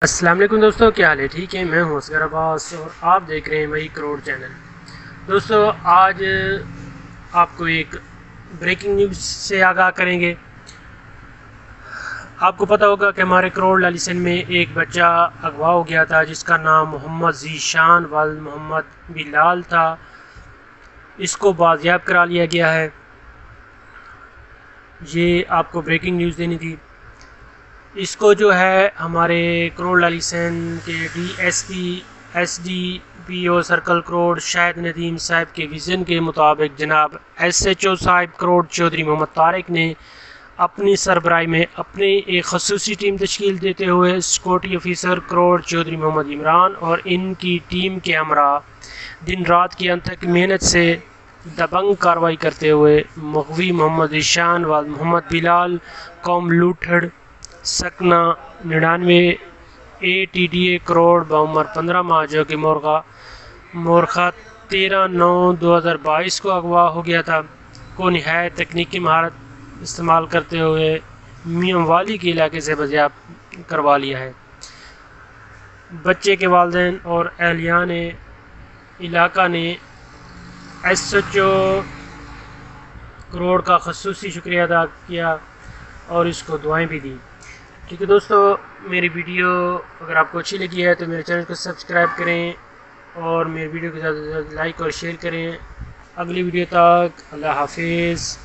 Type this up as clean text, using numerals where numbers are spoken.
السلام علیکم دوستو، کیا حال ہے؟ ٹھیک ہے، میں ہوں اصغر عباس اور آپ دیکھ رہے ہیں مئی کروڑ چینل۔ دوستو آج آپ کو ایک بریکنگ نیوز سے آگاہ کریں گے۔ آپ کو پتہ ہوگا کہ ہمارے کروڑ لالیسن میں ایک بچہ اغوا ہو گیا تھا جس کا نام محمد ذیشان والد محمد بلال تھا۔ اس کو بازیاب کرا لیا گیا ہے۔ یہ آپ کو بریکنگ نیوز دینی تھی۔ اس کو جو ہے ہمارے کروڑ لالیسن کے ایس ڈی پی او سرکل کروڑ شاہد ندیم صاحب کے ویژن کے مطابق جناب ایس ایچ او صاحب کروڑ چودھری محمد طارق نے اپنی سربراہی میں اپنے ایک خصوصی ٹیم تشکیل دیتے ہوئے سیکورٹی آفیسر کروڑ چودھری محمد عمران اور ان کی ٹیم کے ہمراہ دن رات کی انتھک محنت سے دبنگ کارروائی کرتے ہوئے مغوی محمد ذیشان والد محمد بلال قوم لوٹھڑ سکنہ 99 ATDA کروڑ بعمر 15 ماہ جو کہ مورخہ 13/9/2022 کو اغوا ہو گیا تھا کو نہایت تکنیکی مہارت استعمال کرتے ہوئے میاں والی کے علاقے سے بازیاب کروا لیا ہے۔ بچے کے والدین اور اہلیان علاقہ نے ایس ایچ او کروڑ کا خصوصی شکریہ ادا کیا اور اس کو دعائیں بھی دیں۔ ٹھیک ہے دوستو، میری ویڈیو اگر آپ کو اچھی لگی ہے تو میرے چینل کو سبسکرائب کریں اور میری ویڈیو کے ساتھ لائک اور شیئر کریں۔ اگلی ویڈیو تک اللہ حافظ۔